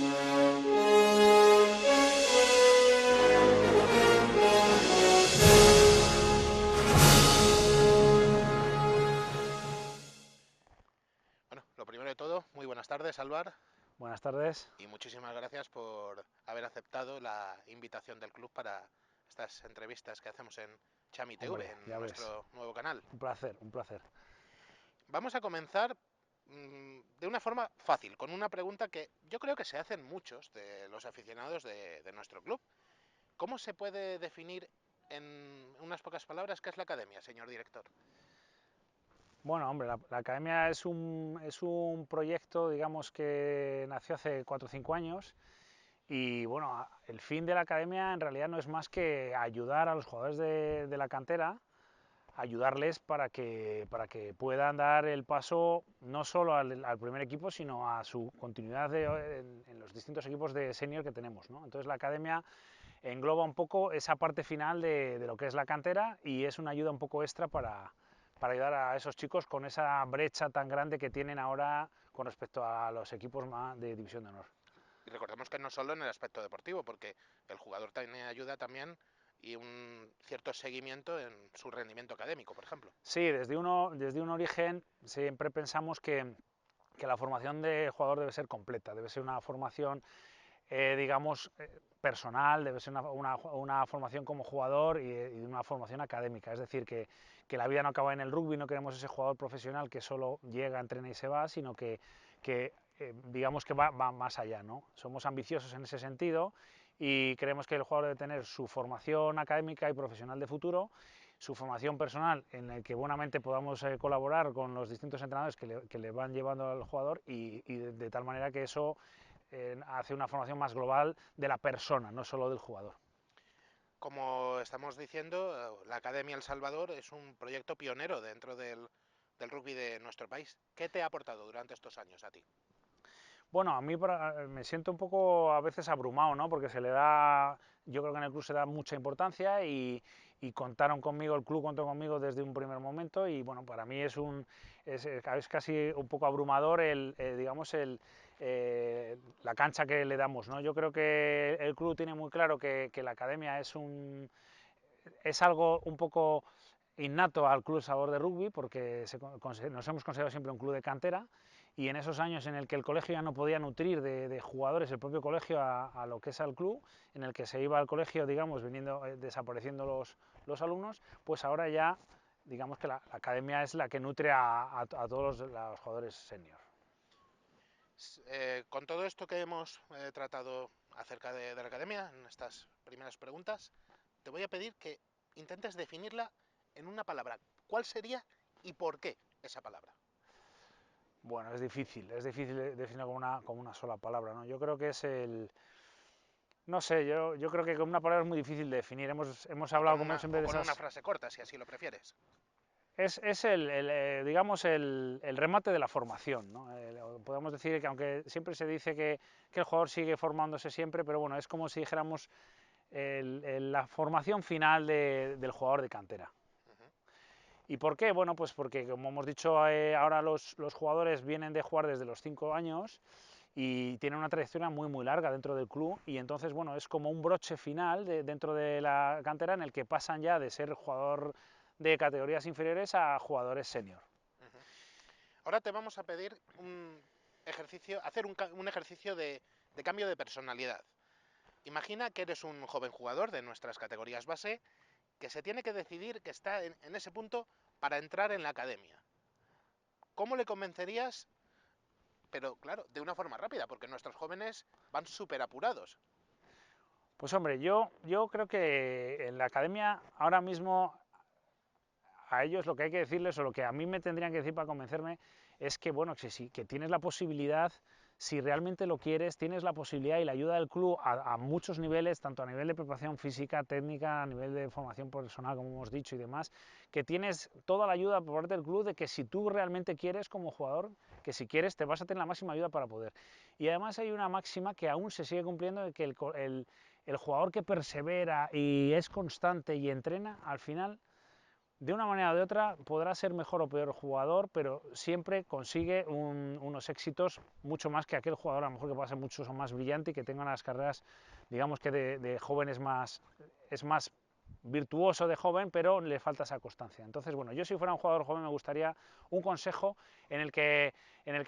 Bueno, lo primero de todo, muy buenas tardes, Álvar, Buenas tardes. y muchísimas gracias por haber aceptado la invitación del club para estas entrevistas que hacemos en Chami TV, Hombre, en ya ves. nuestro nuevo canal. Un placer, un placer. Vamos a comenzar de una forma fácil, con una pregunta que yo creo que se hacen muchos de los aficionados de nuestro club. ¿Cómo se puede definir en unas pocas palabras qué es la academia, señor director? Bueno, hombre, la academia es un proyecto, digamos, que nació hace 4 o 5 años y, bueno, el fin de la academia en realidad no es más que ayudar a los jugadores de la cantera, ayudarles para que puedan dar el paso no solo al primer equipo, sino a su continuidad en los distintos equipos de senior que tenemos, ¿no? Entonces la academia engloba un poco esa parte final de lo que es la cantera y es una ayuda un poco extra para ayudar a esos chicos con esa brecha tan grande que tienen ahora con respecto a los equipos de División de Honor. Y recordemos que no solo en el aspecto deportivo, porque el jugador tiene ayuda también y un cierto seguimiento en su rendimiento académico, por ejemplo. Sí, desde un origen siempre pensamos que la formación de jugador debe ser completa, debe ser una formación, digamos, personal, debe ser una formación como jugador y una formación académica. Es decir, que la vida no acaba en el rugby, no queremos ese jugador profesional que solo llega, entrena y se va, sino que digamos que va más allá, ¿no? Somos ambiciosos en ese sentido y creemos que el jugador debe tener su formación académica y profesional de futuro, su formación personal en la que buenamente podamos colaborar con los distintos entrenadores que le van llevando al jugador y de tal manera que eso hace una formación más global de la persona, no solo del jugador. Como estamos diciendo, la Academia El Salvador es un proyecto pionero dentro del rugby de nuestro país. ¿Qué te ha aportado durante estos años a ti? Bueno, a mí me siento un poco a veces abrumado, ¿no? Porque yo creo que en el club se da mucha importancia y contaron conmigo, el club contó conmigo desde un primer momento y bueno, para mí es casi un poco abrumador digamos, la cancha que le damos, ¿no? Yo creo que el club tiene muy claro que la academia es algo un poco innato al Club Sabor de Rugby, porque nos hemos considerado siempre un club de cantera, y en esos años en el que el colegio ya no podía nutrir de jugadores el propio colegio a lo que es el club, en el que se iba al colegio, digamos, desapareciendo los alumnos, pues ahora ya, digamos que la academia es la que nutre a todos los jugadores senior. Con todo esto que hemos tratado acerca de la Academia, en estas primeras preguntas, te voy a pedir que intentes definirla en una palabra. ¿Cuál sería y por qué esa palabra? Bueno, es difícil definirlo como una sola palabra, ¿no? Yo creo que es no sé, yo creo que con una palabra es muy difícil de definir. Hemos hablado, como siempre, O de con una esas. frase corta, si así lo prefieres. Es digamos, el remate de la formación, ¿no? Podemos decir que, aunque siempre se dice que el jugador sigue formándose siempre, pero bueno, es como si dijéramos la formación final del jugador de cantera. Ujú. ¿Y por qué? Bueno, pues porque, como hemos dicho, ahora los jugadores vienen de jugar desde los 5 años y tienen una trayectoria muy muy larga dentro del club y entonces, bueno, es como un broche final dentro de la cantera en el que pasan ya de ser jugador de categorías inferiores a jugadores senior. Ujú. Ahora te vamos a pedir un ejercicio, hacer un ejercicio de cambio de personalidad. Imagina que eres un joven jugador de nuestras categorías base que se tiene que decidir que está en ese punto para entrar en la academia. ¿Cómo le convencerías? Pero claro, de una forma rápida, porque nuestros jóvenes van súper apurados. Pues hombre, yo creo que en la academia ahora mismo a ellos lo que hay que decirles, o lo que a mí me tendrían que decir para convencerme, es que, bueno, que tienes la posibilidad, si realmente lo quieres, tienes la posibilidad y la ayuda del club a muchos niveles, tanto a nivel de preparación física, técnica, a nivel de formación personal, como hemos dicho, y demás, que tienes toda la ayuda por parte del club de que si tú realmente quieres como jugador, que si quieres te vas a tener la máxima ayuda para poder. Y además hay una máxima que aún se sigue cumpliendo, de que el jugador que persevera y es constante y entrena, al final de una manera o de otra podrá ser mejor o peor jugador, pero siempre consigue unos éxitos mucho más que aquel jugador a lo mejor que pueda ser mucho más brillante y que tenga unas carreras, digamos que de jóvenes más, es más virtuoso de joven, pero le falta esa constancia. Entonces, bueno, yo si fuera un jugador joven me gustaría un consejo en el que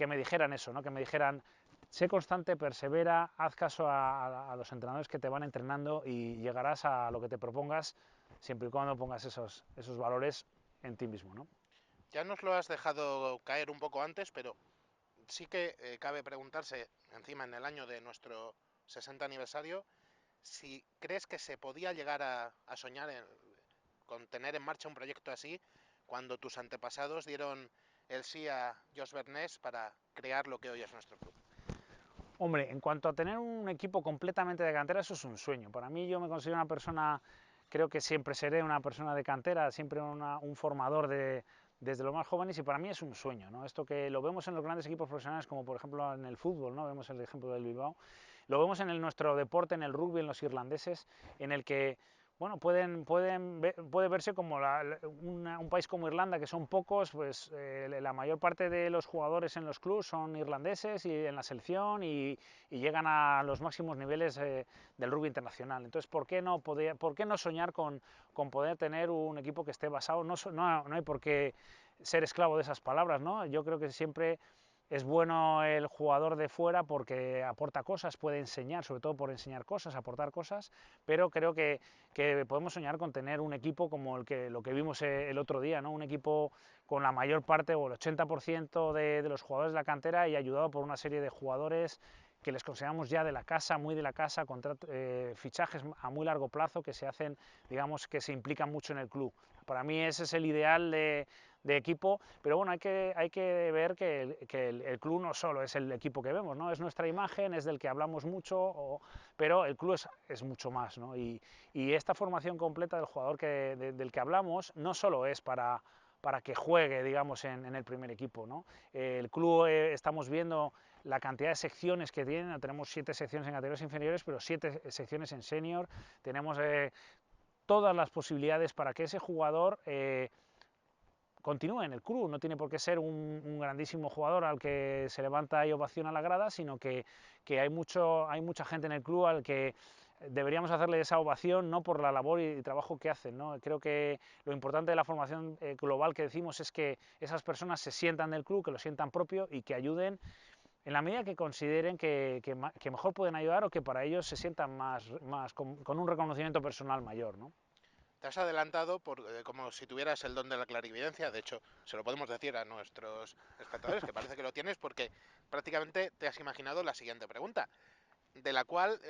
me dijeran eso, ¿no? Que me dijeran, sé constante, persevera, haz caso a los entrenadores que te van entrenando y llegarás a lo que te propongas siempre y cuando pongas esos valores en ti mismo, ¿no? Ya nos lo has dejado caer un poco antes, pero sí que cabe preguntarse, encima en el año de nuestro 60 aniversario, si crees que se podía llegar a soñar con tener en marcha un proyecto así cuando tus antepasados dieron el sí a Josh Bernés para crear lo que hoy es nuestro club. Hombre, en cuanto a tener un equipo completamente de cantera, eso es un sueño. Para mí yo me considero una persona, creo que siempre seré una persona de cantera, siempre un formador desde los más jóvenes y para mí es un sueño, ¿no? Esto que lo vemos en los grandes equipos profesionales como por ejemplo en el fútbol, ¿no? Vemos el ejemplo del Bilbao, lo vemos en nuestro deporte, en el rugby, en los irlandeses, en el que bueno, puede verse como un país como Irlanda, que son pocos, pues la mayor parte de los jugadores en los clubes son irlandeses y en la selección y llegan a los máximos niveles del rugby internacional. Entonces, ¿por qué no soñar con poder tener un equipo que esté basado? No hay por qué ser esclavo de esas palabras, ¿no? Yo creo que siempre es bueno el jugador de fuera porque aporta cosas, puede enseñar, sobre todo por enseñar cosas, aportar cosas, pero creo que podemos soñar con tener un equipo como lo que vimos el otro día, ¿no? Un equipo con la mayor parte o el 80% de los jugadores de la cantera y ayudado por una serie de jugadores que les consideramos ya de la casa, muy de la casa, fichajes a muy largo plazo que se hacen, digamos, que se implican mucho en el club. Para mí ese es el ideal de equipo, pero bueno, hay que ver que el club no solo es el equipo que vemos, ¿no? Es nuestra imagen, es del que hablamos mucho, pero el club es mucho más, ¿no? Y esta formación completa del jugador del que hablamos no solo es para que juegue, digamos, en el primer equipo, ¿no? El club, estamos viendo la cantidad de secciones que tiene, tenemos 7 secciones en categorías inferiores, pero 7 secciones en senior, tenemos todas las posibilidades para que ese jugador continúe en el club, no tiene por qué ser un grandísimo jugador al que se levanta y ovaciona la grada, sino que hay mucha gente en el club al que deberíamos hacerle esa ovación no por la labor y trabajo que hacen, ¿no? Creo que lo importante de la formación global que decimos es que esas personas se sientan del club, que lo sientan propio y que ayuden en la medida que consideren que mejor pueden ayudar o que para ellos se sientan más con un reconocimiento personal mayor, ¿no? Te has adelantado como si tuvieras el don de la clarividencia. De hecho, se lo podemos decir a nuestros espectadores, que parece que lo tienes, porque prácticamente te has imaginado la siguiente pregunta, de la cual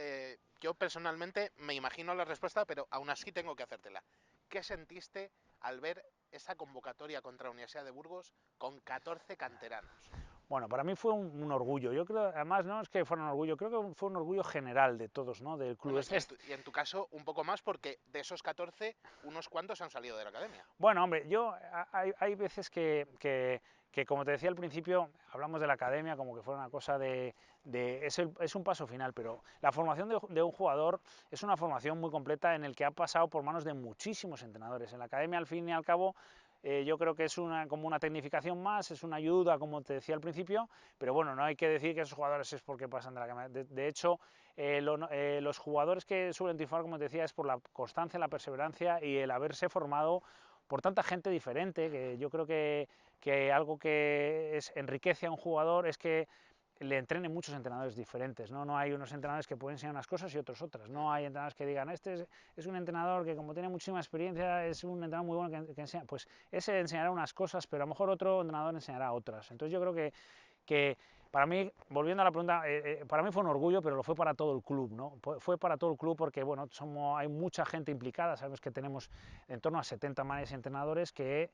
yo personalmente me imagino la respuesta, pero aún así tengo que hacértela. ¿Qué sentiste al ver esa convocatoria contra la Universidad de Burgos con 14 canteranos? Bueno, para mí fue un orgullo. Yo creo, además, no es que fuera un orgullo, creo que fue un orgullo general de todos, ¿no? Del club. Bueno, y en tu caso un poco más porque de esos 14, unos cuantos han salido de la academia. Bueno, hombre, hay veces que, como te decía al principio, hablamos de la academia como que fuera una cosa es un paso final, pero la formación de un jugador es una formación muy completa en el que ha pasado por manos de muchísimos entrenadores. En la academia, al fin y al cabo, yo creo que es como una tecnificación más, es una ayuda, como te decía al principio, pero bueno, no hay que decir que esos jugadores es porque pasan de la academia. De hecho, los jugadores que suelen triunfar, como te decía, es por la constancia, la perseverancia y el haberse formado por tanta gente diferente, que yo creo que algo que enriquece a un jugador es que le entrenen muchos entrenadores diferentes, ¿no? No hay unos entrenadores que pueden enseñar unas cosas y otros otras, no hay entrenadores que digan, es un entrenador que como tiene muchísima experiencia es un entrenador muy bueno que enseña, pues ese enseñará unas cosas, pero a lo mejor otro entrenador enseñará otras. Entonces yo creo que para mí, volviendo a la pregunta, para mí fue un orgullo, pero lo fue para todo el club, ¿no? Fue para todo el club porque, bueno, hay mucha gente implicada, sabemos que tenemos en torno a 70 managers y entrenadores que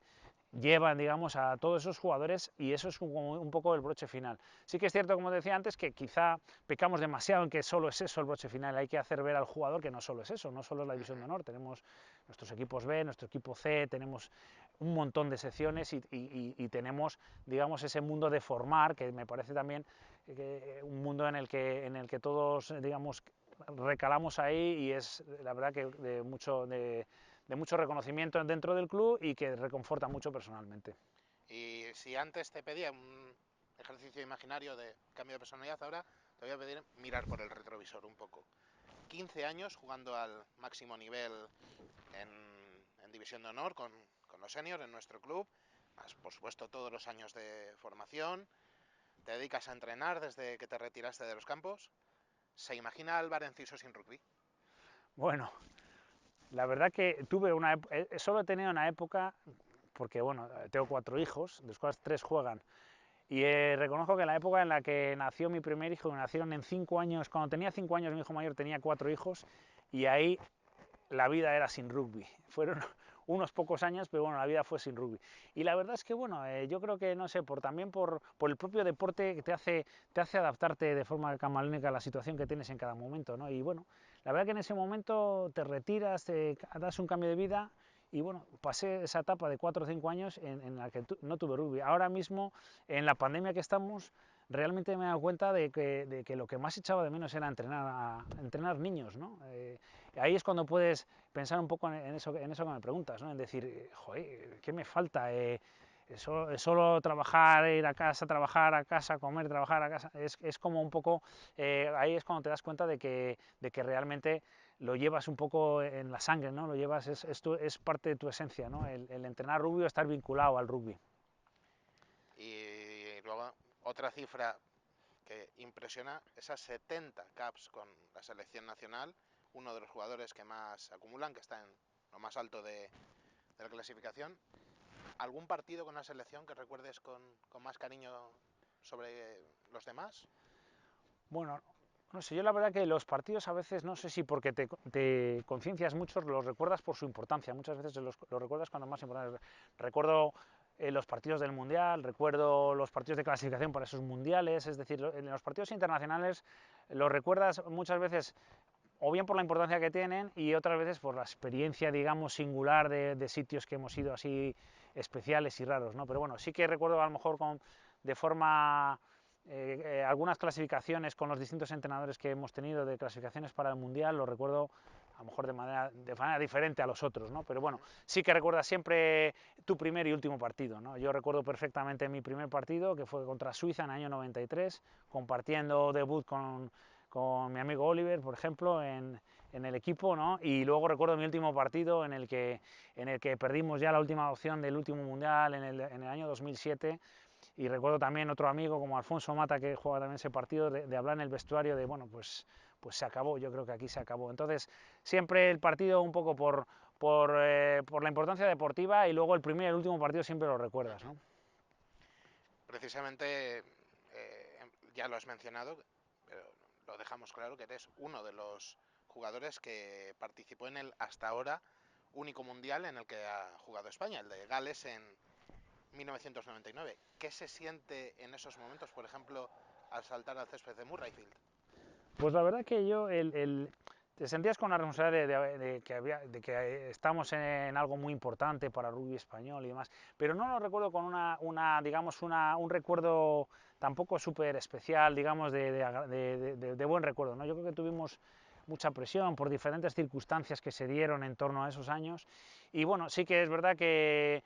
llevan, digamos, a todos esos jugadores y eso es un poco el broche final. Sí que es cierto, como decía antes, que quizá pecamos demasiado en que solo es eso el broche final, hay que hacer ver al jugador que no solo es eso, no solo es la división de honor, tenemos nuestros equipos B, nuestro equipo C, tenemos un montón de secciones y tenemos, digamos, ese mundo de formar, que me parece también un mundo en el que todos, digamos, recalamos ahí y es la verdad que de de mucho reconocimiento dentro del club y que reconforta mucho personalmente. Y si antes te pedía un ejercicio imaginario de cambio de personalidad, ahora te voy a pedir mirar por el retrovisor un poco. 15 años jugando al máximo nivel en División de Honor con los seniors en nuestro club, más por supuesto todos los años de formación, te dedicas a entrenar desde que te retiraste de los campos. ¿Se imagina Álvaro Enciso sin rugby? Bueno, la verdad que solo he tenido una época, porque bueno, tengo 4 hijos, de los cuales 3 juegan, y reconozco que en la época en la que nació mi primer hijo, que nacieron en 5 años, cuando tenía 5 años mi hijo mayor tenía 4 hijos, y ahí la vida era sin rugby. Fueron unos pocos años, pero bueno, la vida fue sin rugby. Y la verdad es que, bueno, yo creo que, no sé, también por el propio deporte que te hace adaptarte de forma camaleónica a la situación que tienes en cada momento, ¿no? Y bueno, la verdad que en ese momento te retiras, te das un cambio de vida y bueno, pasé esa etapa de 4 o 5 años en la que no tuve rugby. Ahora mismo, en la pandemia que estamos, realmente me he dado cuenta de que lo que más echaba de menos era entrenar niños, ¿no? Ahí es cuando puedes pensar un poco en eso que me preguntas, ¿no? En decir, joder, ¿qué me falta? Solo trabajar, ir a casa, trabajar a casa, comer, trabajar a casa, es como un poco, ahí es cuando te das cuenta de que realmente lo llevas un poco en la sangre, ¿no? Lo llevas, es parte de tu esencia, ¿no? El entrenar rugby o estar vinculado al rugby. Y luego otra cifra que impresiona, esas 70 caps con la selección nacional, uno de los jugadores que más acumulan, que está en lo más alto de la clasificación. ¿Algún partido con la selección que recuerdes con más cariño sobre los demás? Bueno, no sé, yo la verdad que los partidos a veces, no sé si porque te conciencias mucho, los recuerdas por su importancia, muchas veces los recuerdas cuando más importantes. Recuerdo los partidos del Mundial, recuerdo los partidos de clasificación para esos mundiales, es decir, en los partidos internacionales los recuerdas muchas veces o bien por la importancia que tienen y otras veces por la experiencia, digamos, singular de sitios que hemos ido así especiales y raros, ¿no? Pero bueno, sí que recuerdo a lo mejor de forma algunas clasificaciones con los distintos entrenadores que hemos tenido de clasificaciones para el Mundial, lo recuerdo a lo mejor de manera diferente a los otros, ¿no? Pero bueno, sí que recuerdas siempre tu primer y último partido, ¿no? Yo recuerdo perfectamente mi primer partido, que fue contra Suiza en el año 93, compartiendo debut con mi amigo Oliver, por ejemplo, en el equipo, ¿no? Y luego recuerdo mi último partido en el que perdimos ya la última opción del último mundial en el año 2007. Y recuerdo también otro amigo como Alfonso Mata que juega también ese partido de hablar en el vestuario de bueno pues se acabó, yo creo que aquí se acabó. Entonces siempre el partido un poco por la importancia deportiva y luego el primer y el último partido siempre lo recuerdas, ¿no? Precisamente, ya lo has mencionado, pero lo dejamos claro que eres uno de los jugadores que participó en el hasta ahora único mundial en el que ha jugado España, el de Gales en 1999. ¿Qué se siente en esos momentos, por ejemplo, al saltar al césped de Murrayfield? Pues la verdad que te sentías con la responsabilidad de que estamos en algo muy importante para el rugby español y demás, pero no lo recuerdo con digamos, un recuerdo tampoco súper especial, digamos, de buen recuerdo, ¿no? Yo creo que tuvimos mucha presión por diferentes circunstancias que se dieron en torno a esos años y bueno, sí que es verdad que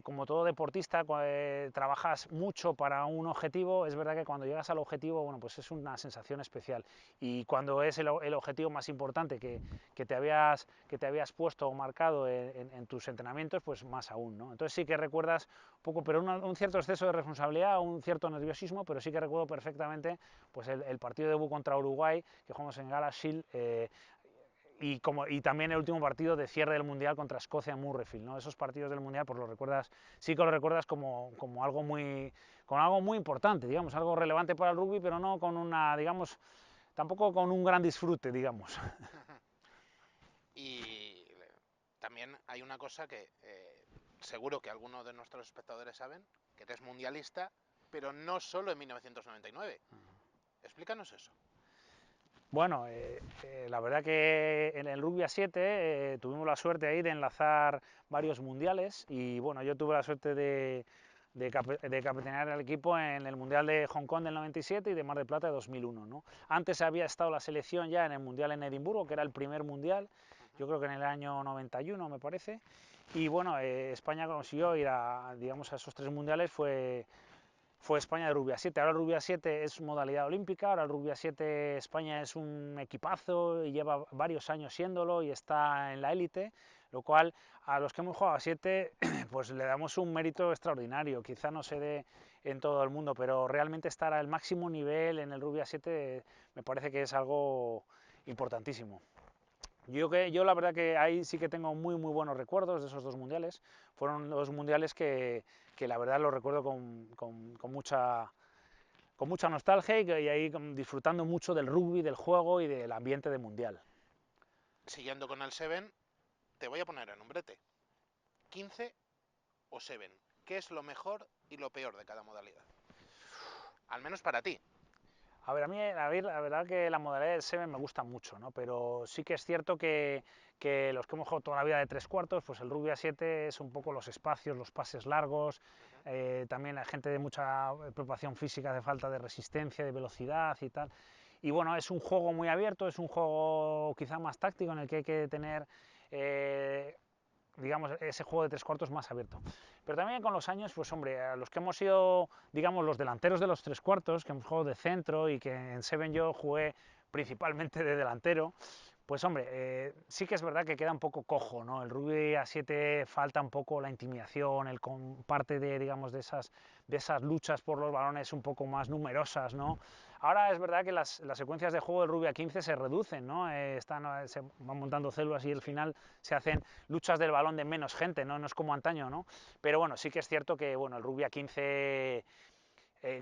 como todo deportista trabajas mucho para un objetivo, es verdad que cuando llegas al objetivo, bueno, pues es una sensación especial y cuando es el objetivo más importante que te habías puesto o marcado en tus entrenamientos, pues más aún, ¿no? Entonces sí que recuerdas un poco, pero un cierto exceso de responsabilidad, un cierto nerviosismo, pero sí que recuerdo perfectamente pues el partido de debut contra Uruguay, que jugamos en Gala Shield, y también el último partido de cierre del Mundial contra Escocia en Murrayfield, ¿no? Esos partidos del Mundial pues sí que lo recuerdas como algo muy importante, digamos, algo relevante para el rugby, pero no digamos, tampoco con un gran disfrute, digamos. Y también hay una cosa que seguro que algunos de nuestros espectadores saben, que eres mundialista, pero no solo en 1999. Explícanos eso. Bueno, la verdad que en el Rugby a 7 tuvimos la suerte ahí de enlazar varios mundiales y bueno, yo tuve la suerte de capitanear el equipo en el Mundial de Hong Kong del 97 y de Mar del Plata de 2001, ¿no? Antes había estado la selección ya en el Mundial en Edimburgo, que era el primer mundial, yo creo que en el año 91 me parece, y bueno, España consiguió ir a, digamos, a esos 3 mundiales, fue España de rugby a 7. Ahora el rugby a 7 es modalidad olímpica, ahora el rugby a 7 España es un equipazo y lleva varios años siéndolo y está en la élite, lo cual a los que hemos jugado a 7 pues le damos un mérito extraordinario. Quizá no se dé en todo el mundo, pero realmente estar al máximo nivel en el rugby a 7 me parece que es algo importantísimo. Yo la verdad que ahí sí que tengo muy buenos recuerdos de esos 2 mundiales. Fueron 2 mundiales que la verdad los recuerdo con mucha nostalgia y ahí disfrutando mucho del rugby, del juego y del ambiente de mundial. Siguiendo con el Seven, te voy a poner en un brete. 15 o Seven. ¿Qué es lo mejor y lo peor de cada modalidad? Al menos para ti. A ver, la verdad que la modalidad del Seven me gusta mucho, ¿no? Pero sí que es cierto que los que hemos jugado toda la vida de 3 cuartos, pues el rugby a 7 es un poco los espacios, los pases largos, Ujú. también hay gente de mucha preparación física, de falta de resistencia, de velocidad y tal. Y bueno, es un juego muy abierto, es un juego quizá más táctico en el que hay que tener digamos, ese juego de 3 cuartos más abierto. Pero también con los años, pues hombre, a los que hemos sido, digamos, los delanteros de los 3 cuartos, que hemos jugado de centro y que en Seven yo jugué principalmente de delantero, pues hombre, sí que es verdad que queda un poco cojo, ¿no? El rugby a 7 falta un poco la intimidación, parte de, digamos, de esas luchas por los balones un poco más numerosas, ¿no? Ahora es verdad que las secuencias de juego del rugby a 15 se reducen, ¿no? Se van montando células y al Sí. final se hacen luchas del balón de menos gente, ¿no? No es como antaño, ¿no? Pero bueno, sí que es cierto que bueno, el rugby a 15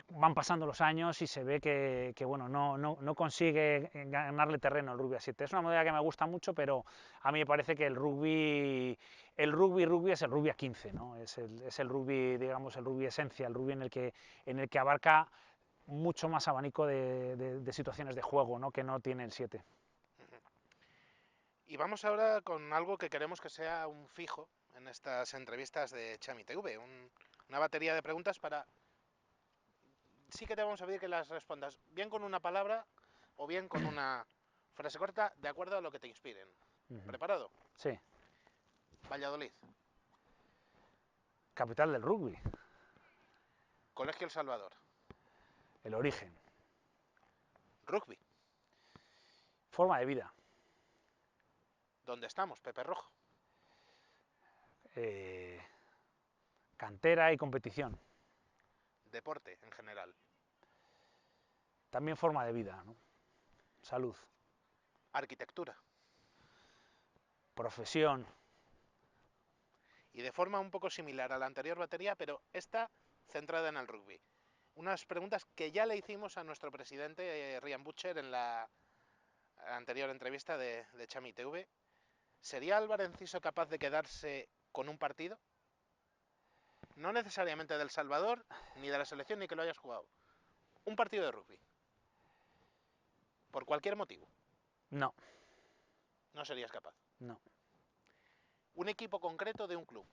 van pasando los años y se ve que bueno, no consigue ganarle terreno el rugby a 7. Es una modalidad que me gusta mucho, pero a mí me parece que el rugby es el rugby a 15, ¿no? Es el rugby, digamos, el rugby esencia, el rugby en el que abarca mucho más abanico de situaciones de juego, ¿no? Que no tiene el 7. Ujú. Y vamos ahora con algo que queremos que sea un fijo en estas entrevistas de Chami TV, una batería de preguntas para... Sí que te vamos a pedir que las respondas bien con una palabra o bien con una frase corta, de acuerdo a lo que te inspiren. Uh -huh. ¿Preparado? Sí, Valladolid. capital del rugby, Colegio El Salvador. el origen, Rugby. forma de vida, ¿Dónde estamos? Pepe Rojo. eh, cantera y competición, Deporte en general. también forma de vida, ¿no? Salud, Arquitectura. profesión. Y de forma un poco similar a la anterior batería, pero esta centrada en el rugby. Unas preguntas que ya le hicimos a nuestro presidente, Ryan Butcher, en la anterior entrevista de Chami TV. ¿Sería Álvaro Enciso capaz de quedarse con un partido? No necesariamente del Salvador, ni de la selección, ni que lo hayas jugado. Un partido de rugby. Por cualquier motivo. No, No serías capaz. no. Un equipo concreto de un club.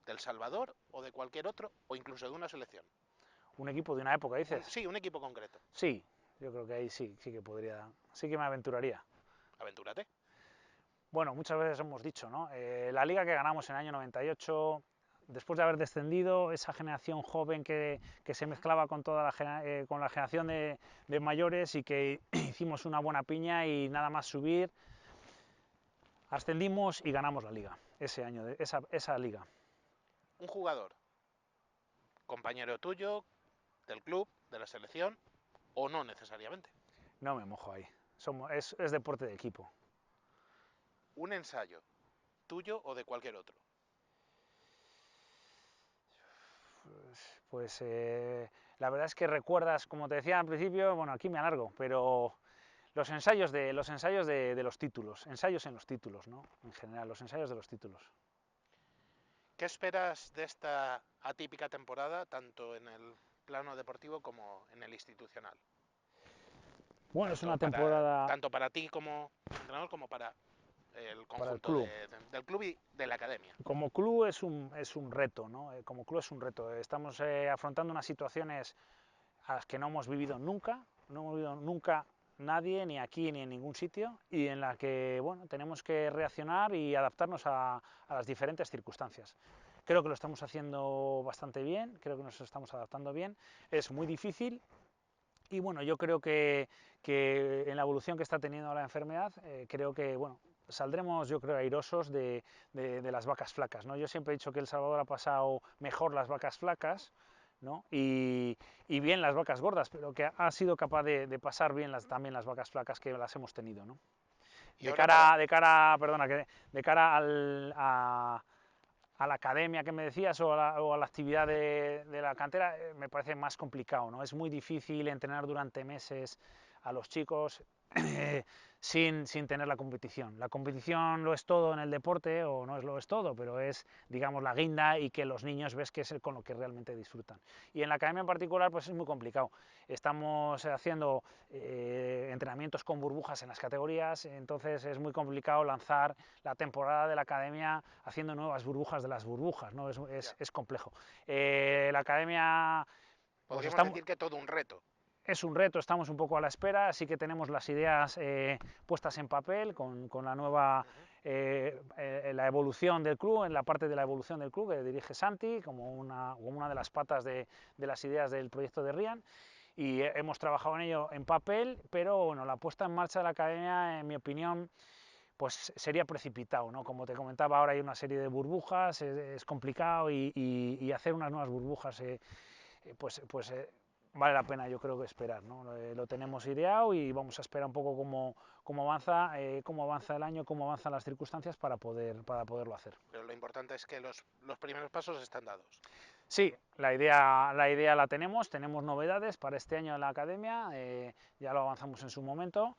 Del Salvador o de cualquier otro, o incluso de una selección. Un equipo de una época, dices. Sí, un equipo concreto. Sí, yo creo que ahí sí que podría, sí que me aventuraría. Aventúrate. Bueno, muchas veces hemos dicho, ¿no? La liga que ganamos en el año 98, después de haber descendido, esa generación joven que se mezclaba con toda con la generación de mayores y que hicimos una buena piña y nada más subir, ascendimos y ganamos la liga, ese año, esa liga. Un jugador, compañero tuyo, del club, de la selección, o no necesariamente. No me mojo ahí, es deporte de equipo. Un ensayo, tuyo o de cualquier otro. Pues la verdad es que recuerdas, como te decía al principio, bueno, aquí me alargo, pero los ensayos de los títulos, ensayos en los títulos, ¿no? En general, los ensayos de los títulos. ¿Qué esperas de esta atípica temporada, tanto en el plano deportivo como en el institucional? Bueno, es una temporada Tanto para ti como entrenador como para el para el conjunto club. del club y de la academia. Como club es un reto, ¿no? Como club es un reto. Estamos afrontando unas situaciones a las que no hemos vivido nunca, no hemos vivido nunca nadie, ni aquí ni en ningún sitio, y en la que bueno, tenemos que reaccionar y adaptarnos a las diferentes circunstancias. Creo que lo estamos haciendo bastante bien, creo que nos estamos adaptando bien, es muy difícil y bueno, yo creo que en la evolución que está teniendo la enfermedad, creo que bueno, saldremos, yo creo, airosos de las vacas flacas, ¿no? Yo siempre he dicho que El Salvador ha pasado mejor las vacas flacas, ¿no? Y bien las vacas gordas, pero que ha sido capaz de pasar bien también las vacas flacas que las hemos tenido, ¿no? Y ahora para... Perdona, de cara a la academia que me decías o a la actividad de la cantera, me parece más complicado, ¿no? Es muy difícil entrenar durante meses a los chicos sin tener la competición. La competición lo es todo en el deporte, o no es lo es todo, pero es, digamos, la guinda y que los niños ves que es con lo que realmente disfrutan. Y en la academia en particular, pues es muy complicado. Estamos haciendo entrenamientos con burbujas en las categorías, entonces es muy complicado lanzar la temporada de la academia haciendo nuevas burbujas de las burbujas, ¿no? Ya. Es complejo. La academia, pues Podríamos estamos, decir que todo un reto. es un reto, estamos un poco a la espera, así que tenemos las ideas puestas en papel con la nueva, Ujú. la evolución del club, en la parte de la evolución del club que dirige Santi, como una de las patas de las ideas del proyecto de Rian, y hemos trabajado en ello en papel, pero bueno, la puesta en marcha de la academia, en mi opinión, pues sería precipitado, ¿no? Como te comentaba, ahora hay una serie de burbujas, es complicado y hacer unas nuevas burbujas, pues vale la pena, yo creo que esperar, ¿no? Lo tenemos ideado y vamos a esperar un poco cómo avanza el año, cómo avanzan las circunstancias para poderlo hacer. Pero lo importante es que los primeros pasos están dados. Sí, la idea la tenemos novedades para este año en la academia, ya lo avanzamos en su momento. Ujú.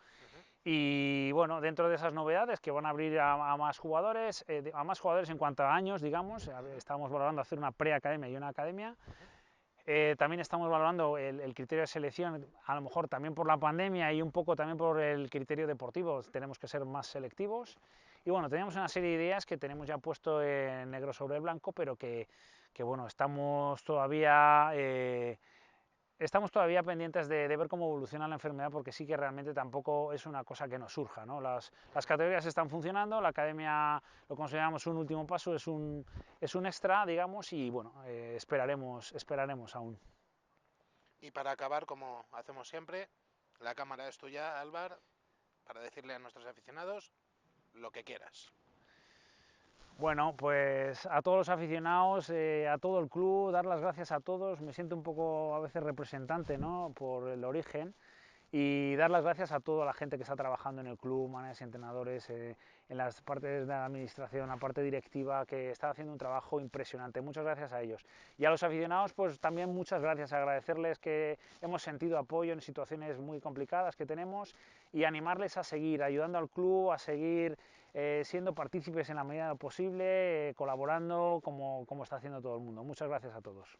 Y bueno, dentro de esas novedades que van a abrir a más jugadores en cuanto a años, digamos, Ujú. estamos valorando hacer una preacademia y una academia. Ujú. También estamos valorando el criterio de selección, a lo mejor también por la pandemia y un poco también por el criterio deportivo, tenemos que ser más selectivos. Y bueno, tenemos una serie de ideas que tenemos ya puesto en negro sobre blanco, pero que bueno, estamos todavía pendientes de ver cómo evoluciona la enfermedad, porque sí que realmente tampoco es una cosa que nos surja, ¿no? Las categorías están funcionando, la academia lo consideramos un último paso, es un extra, digamos, y bueno, esperaremos aún. Y para acabar, como hacemos siempre, la cámara es tuya, Álvar, para decirle a nuestros aficionados lo que quieras. Bueno, pues a todos los aficionados, a todo el club, dar las gracias a todos, me siento un poco a veces representante, ¿no? Por el origen, y dar las gracias a toda la gente que está trabajando en el club, managers y entrenadores, en las partes de la administración, la parte directiva, que está haciendo un trabajo impresionante. Muchas gracias a ellos. Y a los aficionados, pues también muchas gracias, agradecerles que hemos sentido apoyo en situaciones muy complicadas que tenemos y animarles a seguir ayudando al club, a seguir siendo partícipes en la medida de lo posible, colaborando como está haciendo todo el mundo. Muchas gracias a todos.